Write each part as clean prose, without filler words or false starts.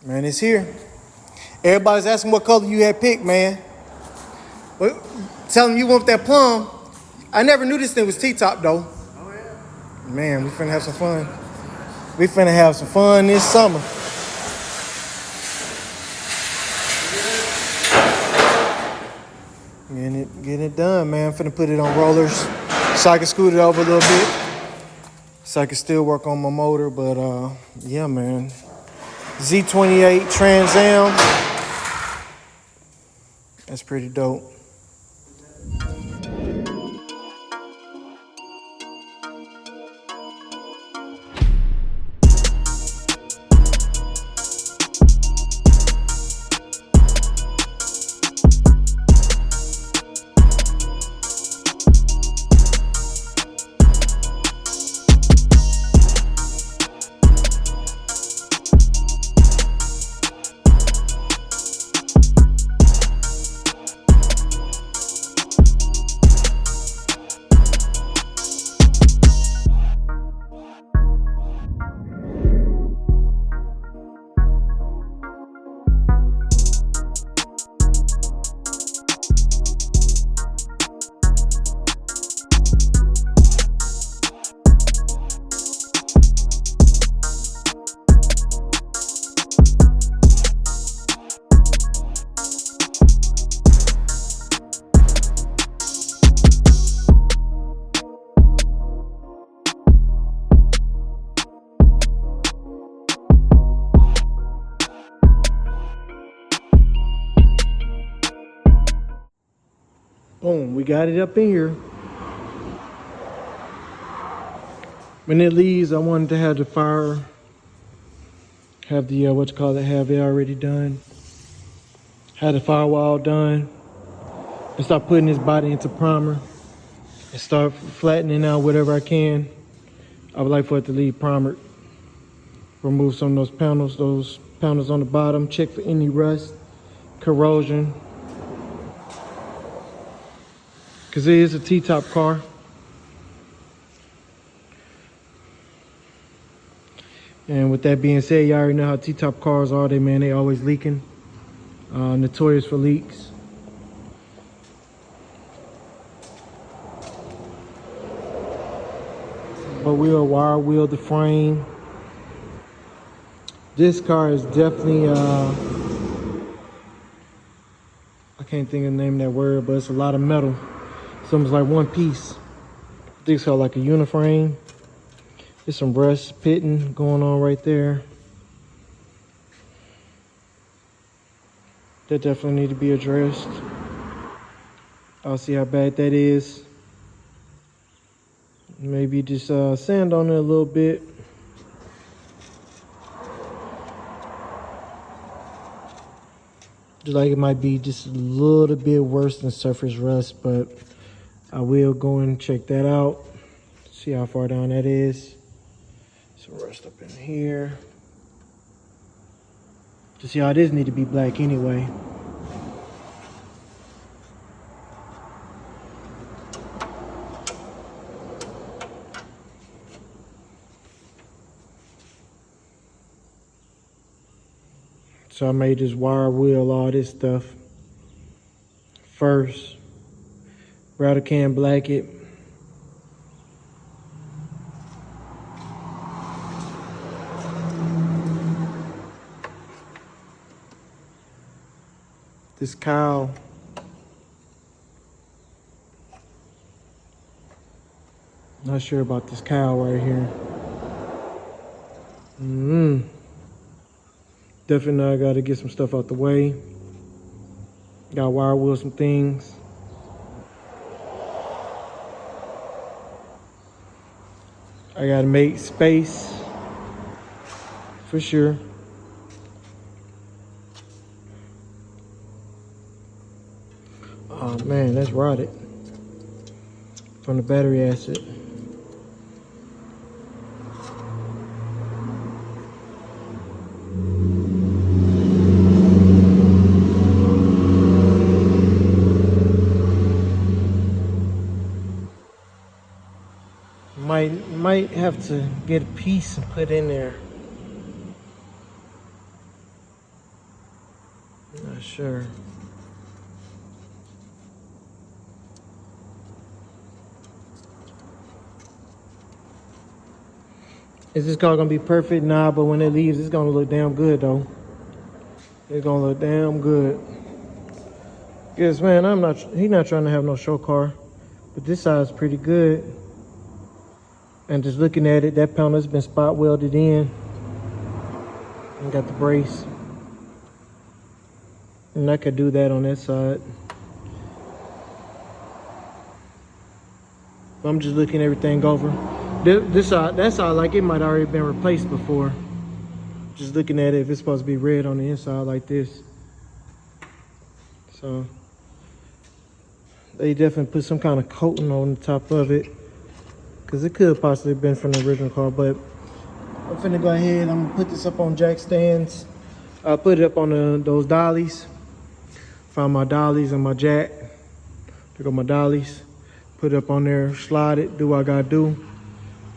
Man, it's here. Everybody's asking what color you had picked, man. Well, telling you want that plum. I never knew this thing was T-top, though. Oh, yeah. Man, we finna have some fun. We finna have some fun this summer. Getting it done, man. Finna put it on rollers so I can scoot it over a little bit. So I can still work on my motor, but yeah, man. Z28 Trans Am. That's pretty dope. Boom, we got it up in here. When it leaves, I wanted to have the fire, have the, have it already done. Have the firewall done. And start putting this body into primer. And start flattening out whatever I can. I would like for it to leave primered. Remove some of those panels on the bottom. Check for any rust, corrosion. Because it is a T-top car. And with that being said, y'all already know how T-top cars are. They always leaking. Notorious for leaks. But we'll wire wheel the frame. This car is definitely, I can't think of the name of that word, but it's a lot of metal. It's almost like one piece. I think it's called like a uniframe. There's some rust pitting going on right there. That definitely need to be addressed. I'll see how bad that is. Maybe just sand on it a little bit. Just like it might be just a little bit worse than surface rust, but I will go and check that out. See how far down that is. Some rust up in here. To see how this need to be black anyway. So I may just wire wheel all this stuff first. Rather can black it. This cowl. Not sure about this cowl right here. Definitely know I gotta get some stuff out the way. Gotta wire wheel some things. I gotta make space for sure. Oh man, that's rotted from the battery acid. Might have to get a piece and put in there. Not sure. Is this car gonna be perfect? Nah, but when it leaves, it's gonna look damn good though. It's gonna look damn good. Yes, man, he's not trying to have no show car, but this side's pretty good. And just looking at it, that panel's been spot welded in. And got the brace. And I could do that on that side. I'm just looking everything over. This side, that side, like it might already been replaced before. Just looking at it, if it's supposed to be red on the inside like this. So they definitely put some kind of coating on the top of it, because it could possibly have been from the original car. But I'm finna go ahead, I'm gonna put this up on jack stands. I'll put it up on those dollies. Find my dollies and my jack. Pick up my dollies, put it up on there, slide it, do what I gotta do.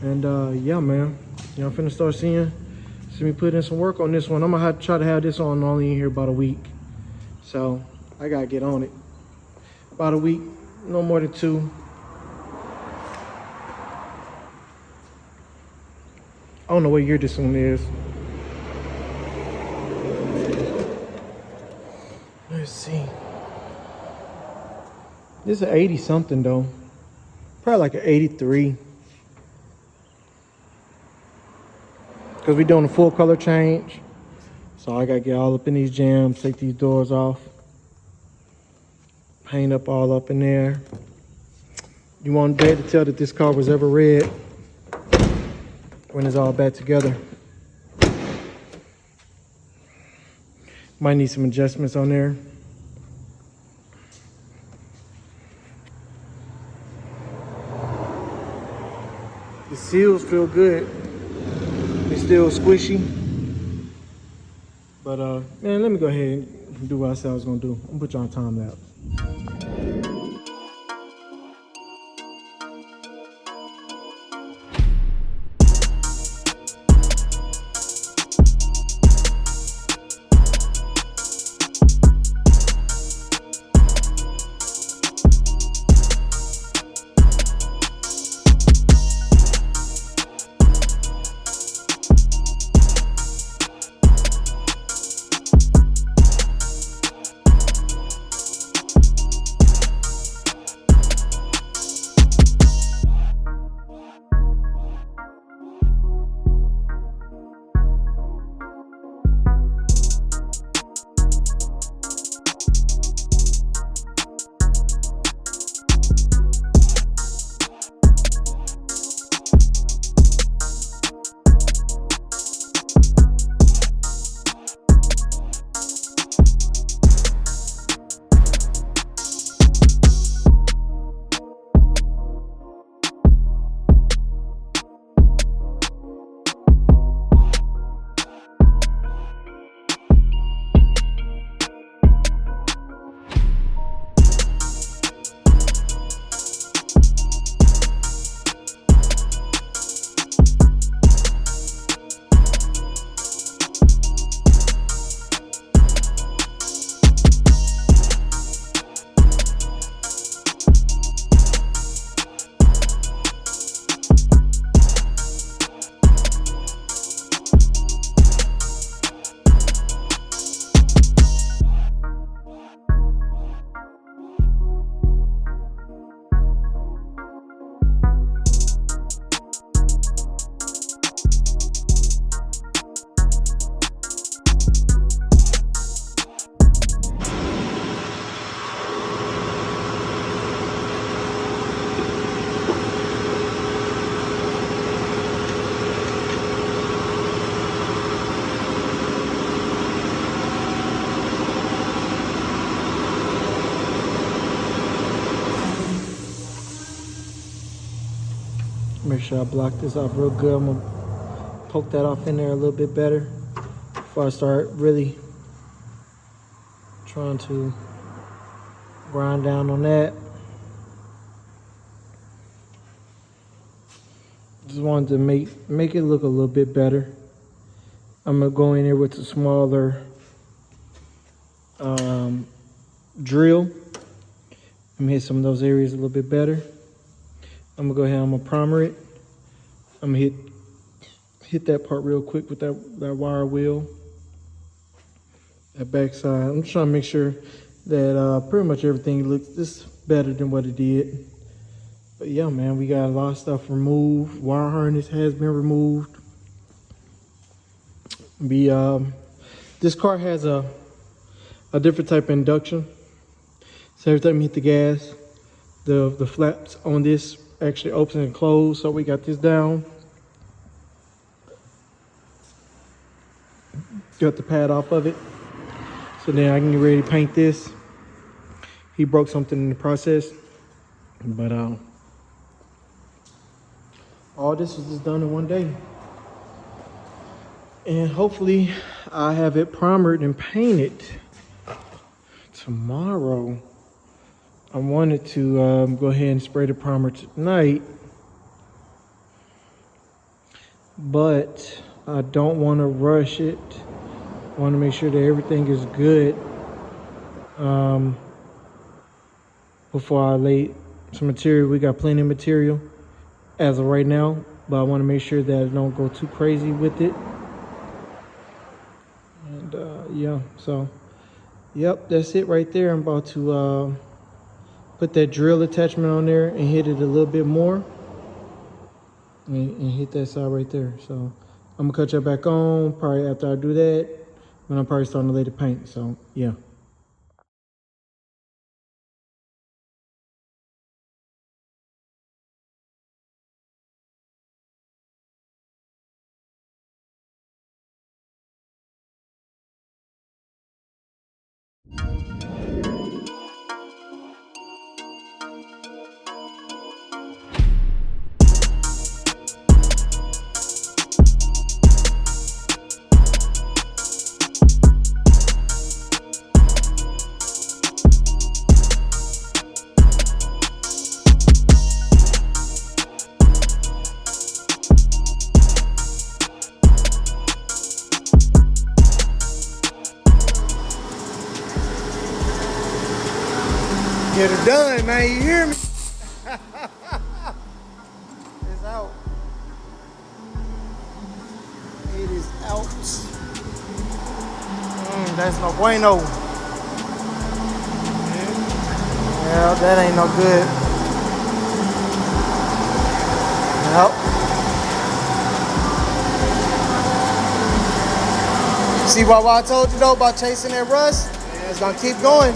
And yeah, man, you know, I'm finna start see me put in some work on this one. I'm gonna have to try to have this on only in here about a week. So I gotta get on it. About a week, no more than 2. I don't know what year this one is. Let's see. This is an 80 something though. Probably like an 83. Because we're doing a full color change. So I gotta get all up in these jams, take these doors off. Paint up all up in there. You won't be able to tell that this car was ever red when it's all back together. Might need some adjustments on there. The seals feel good. It's still squishy. But man, let me go ahead and do what I said I was gonna do. I'm gonna put you on time lapse. Make sure I block this off real good. I'm gonna poke that off in there a little bit better before I start really trying to grind down on that. Just wanted to make it look a little bit better. I'm gonna go in here with a smaller drill. Let me hit some of those areas a little bit better. I'm gonna go ahead, I'm gonna primer it. I'm gonna hit that part real quick with that wire wheel. That backside. I'm just trying to make sure that pretty much everything looks just better than what it did. But yeah, man, we got a lot of stuff removed. Wire harness has been removed. This car has a different type of induction. So every time you hit the gas, the flaps on this actually open and close. So we got this down. Got the pad off of it. So then I can get ready to paint this. He broke something in the process. But all this was just done in one day. And hopefully I have it primered and painted tomorrow. I wanted to go ahead and spray the primer tonight, but I don't want to rush it. I want to make sure that everything is good before I lay some material. We got plenty of material as of right now, but I want to make sure that I don't go too crazy with it. And yeah, so yep, that's it right there. I'm about to put that drill attachment on there and hit it a little bit more and hit that side right there. So I'm gonna cut that back on probably after I do that, when I'm probably starting to lay the paint. So yeah. Get it done, man. You hear me? It's out. It is out. That's no bueno. Yeah, that ain't no good. Yep. See what I told you though about chasing that rust? Yeah, it's gonna keep going.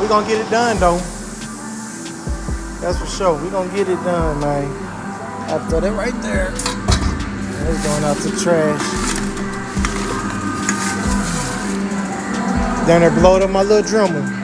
We're gonna get it done though. That's for sure. We're gonna get it done, man. After that right there. It's going out to trash. Down there below to my little Dremel.